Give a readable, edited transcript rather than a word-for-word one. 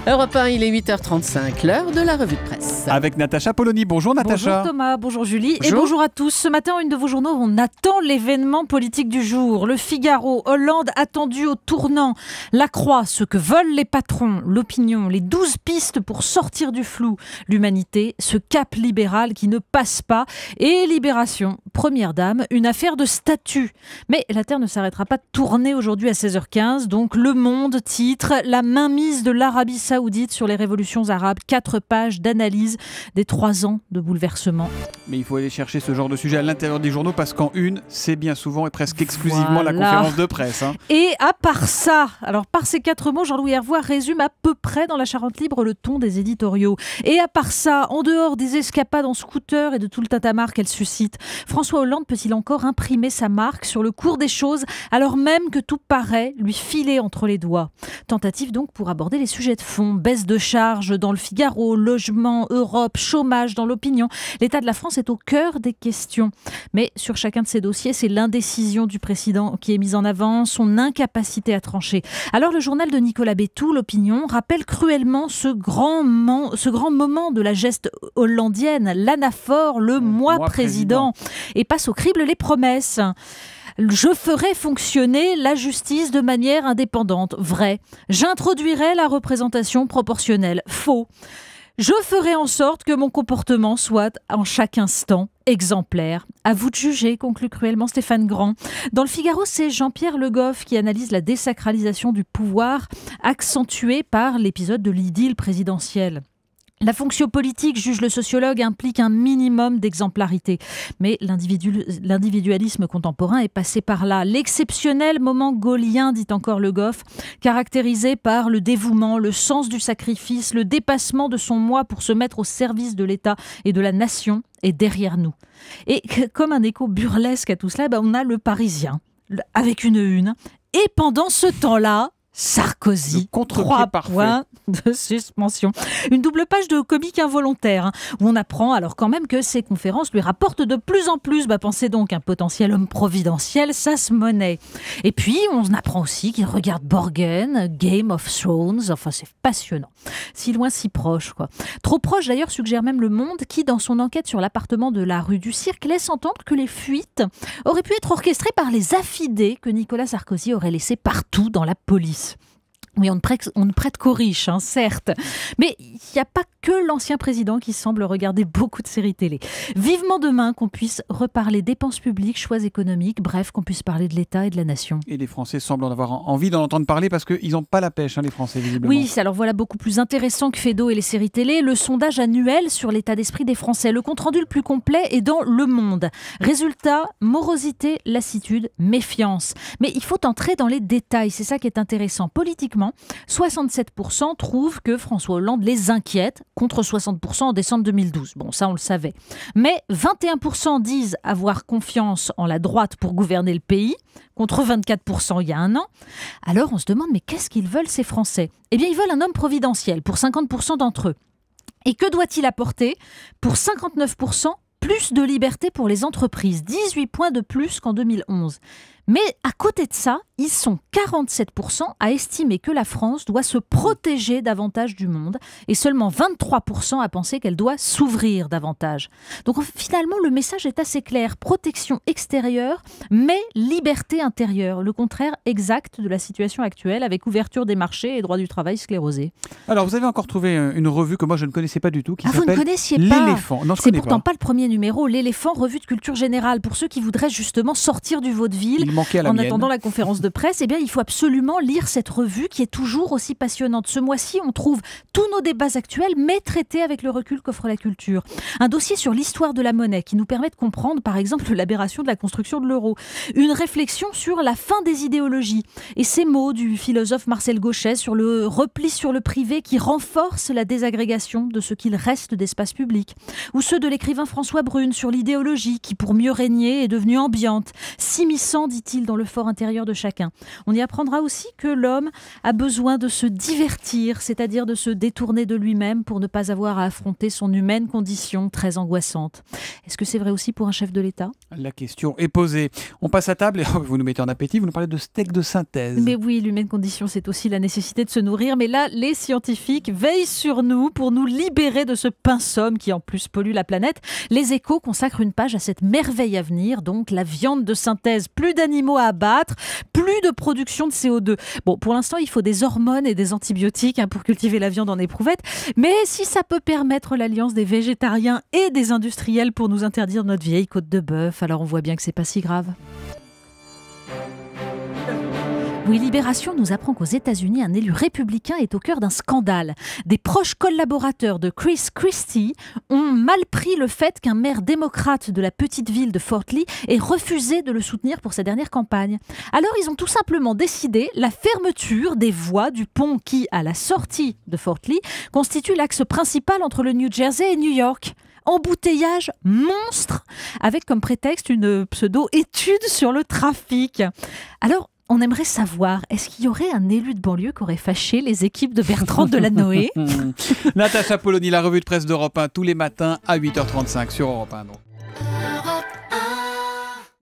Europe 1, il est 8h35, l'heure de la revue de presse. Avec Natacha Polony. Bonjour Natacha. Bonjour Thomas, bonjour Julie et bonjour à tous. Ce matin, en une de vos journaux, on attend l'événement politique du jour. Le Figaro, Hollande attendu au tournant. La Croix, ce que veulent les patrons. L'Opinion, les 12 pistes pour sortir du flou. L'Humanité, ce cap libéral qui ne passe pas. Et Libération, Première Dame, une affaire de statut. Mais la Terre ne s'arrêtera pas de tourner aujourd'hui à 16h15. Donc Le Monde titre « La mainmise de l'Arabie Saoudite sur les révolutions arabes ». 4 pages d'analyse des 3 ans de bouleversement. Mais il faut aller chercher ce genre de sujet à l'intérieur des journaux parce qu'en une, c'est bien souvent et presque exclusivement la conférence de presse. Et à part ça, alors par ces 4 mots, Jean-Louis Hervois résume à peu près dans la Charente Libre le ton des éditoriaux. Et à part ça, en dehors des escapades en scooter et de tout le tintamarre qu'elle suscite, François Hollande peut-il encore imprimer sa marque sur le cours des choses alors même que tout paraît lui filer entre les doigts? Tentative donc pour aborder les sujets de fond. Baisse de charges dans le Figaro, logement, Europe, chômage dans l'Opinion. L'état de la France est au cœur des questions. Mais sur chacun de ces dossiers, c'est l'indécision du président qui est mise en avant, son incapacité à trancher. Alors le journal de Nicolas Bétou, l'Opinion, rappelle cruellement ce grand moment de la geste hollandienne, l'anaphore, le moi président, et passe au crible les promesses. Je ferai fonctionner la justice de manière indépendante. Vrai. J'introduirai la représentation proportionnelle. Faux. Je ferai en sorte que mon comportement soit en chaque instant exemplaire. À vous de juger, conclut cruellement Stéphane Grand. Dans le Figaro, c'est Jean-Pierre Le Goff qui analyse la désacralisation du pouvoir accentuée par l'épisode de l'idylle présidentielle. La fonction politique, juge le sociologue, implique un minimum d'exemplarité. Mais l'individualisme contemporain est passé par là. L'exceptionnel moment gaullien, dit encore Le Goff, caractérisé par le dévouement, le sens du sacrifice, le dépassement de son moi pour se mettre au service de l'État et de la nation, est derrière nous. Et comme un écho burlesque à tout cela, on a le Parisien, avec une une. Et pendant ce temps-là, Sarkozy, 3 points de suspension. Une double page de comique involontaire, où on apprend alors quand même que ces conférences lui rapportent de plus en plus. Pensez donc, un potentiel homme providentiel, ça se monnaie. Et puis, on apprend aussi qu'il regarde Borgen, Game of Thrones, enfin c'est passionnant. Si loin, si proche, quoi. Trop proche d'ailleurs, suggère même Le Monde, qui dans son enquête sur l'appartement de la rue du Cirque laisse entendre que les fuites auraient pu être orchestrées par les affidés que Nicolas Sarkozy aurait laissés partout dans la police. Oui, on ne prête qu'aux riches, certes. Mais il n'y a pas que l'ancien président qui semble regarder beaucoup de séries télé. Vivement demain qu'on puisse reparler dépenses publiques, choix économiques, bref, qu'on puisse parler de l'État et de la nation. Et les Français semblent en avoir envie d'en entendre parler parce qu'ils n'ont pas la pêche, les Français, visiblement. Oui, alors voilà beaucoup plus intéressant que Fédo et les séries télé. Le sondage annuel sur l'état d'esprit des Français. Le compte-rendu le plus complet est dans Le Monde. Résultat, morosité, lassitude, méfiance. Mais il faut entrer dans les détails, c'est ça qui est intéressant. Politiquement, 67% trouvent que François Hollande les inquiète, contre 60% en décembre 2012. Bon, ça on le savait. Mais 21% disent avoir confiance en la droite pour gouverner le pays, contre 24% il y a un an. Alors on se demande, mais qu'est-ce qu'ils veulent ces Français? Eh bien, ils veulent un homme providentiel pour 50% d'entre eux. Et que doit-il apporter? Pour 59%, plus de liberté pour les entreprises, 18 points de plus qu'en 2011. Mais à côté de ça, ils sont 47% à estimer que la France doit se protéger davantage du monde et seulement 23% à penser qu'elle doit s'ouvrir davantage. Donc finalement, le message est assez clair. Protection extérieure, mais liberté intérieure. Le contraire exact de la situation actuelle avec ouverture des marchés et droit du travail sclérosé. Alors, vous avez encore trouvé une revue que moi je ne connaissais pas du tout qui s'appelle vous ne connaissiez pas L'Éléphant. Non, c'est pourtant pas le premier numéro. L'Éléphant, revue de culture générale. Pour ceux qui voudraient justement sortir du vaudeville en attendant la conférence de presse, eh bien, il faut absolument lire cette revue qui est toujours aussi passionnante. Ce mois-ci, on trouve tous nos débats actuels, mais traités avec le recul qu'offre la culture. Un dossier sur l'histoire de la monnaie qui nous permet de comprendre, par exemple, l'aberration de la construction de l'euro. Une réflexion sur la fin des idéologies et ces mots du philosophe Marcel Gauchet sur le repli sur le privé qui renforce la désagrégation de ce qu'il reste d'espace public. Ou ceux de l'écrivain François Brune sur l'idéologie qui, pour mieux régner, est devenue ambiante, s'immisçant, dit dit-il, dans le fort intérieur de chacun. On y apprendra aussi que l'homme a besoin de se divertir, c'est-à-dire de se détourner de lui-même pour ne pas avoir à affronter son humaine condition très angoissante. Est-ce que c'est vrai aussi pour un chef de l'État ? La question est posée. On passe à table et vous nous mettez en appétit, vous nous parlez de steak de synthèse. Mais oui, l'humaine condition, c'est aussi la nécessité de se nourrir. Mais là, les scientifiques veillent sur nous pour nous libérer de ce pain somme qui en plus pollue la planète. Les Échos consacrent une page à cette merveille à venir, donc la viande de synthèse. Plus d'animaux à abattre, plus de production de CO2. Bon, pour l'instant, il faut des hormones et des antibiotiques pour cultiver la viande en éprouvette. Mais si ça peut permettre l'alliance des végétariens et des industriels pour nous interdire notre vieille côte de bœuf, alors on voit bien que c'est pas si grave. Oui, Libération nous apprend qu'aux États-Unis, un élu républicain est au cœur d'un scandale. Des proches collaborateurs de Chris Christie ont mal pris le fait qu'un maire démocrate de la petite ville de Fort Lee ait refusé de le soutenir pour sa dernière campagne. Alors, ils ont tout simplement décidé la fermeture des voies du pont qui, à la sortie de Fort Lee, constitue l'axe principal entre le New Jersey et New York. Embouteillage monstre, avec comme prétexte une pseudo-étude sur le trafic. Alors, on aimerait savoir, est-ce qu'il y aurait un élu de banlieue qui aurait fâché les équipes de Bertrand Delanoë ? Natacha Polony, la revue de presse d'Europe 1, tous les matins à 8h35 sur Europe 1. Donc.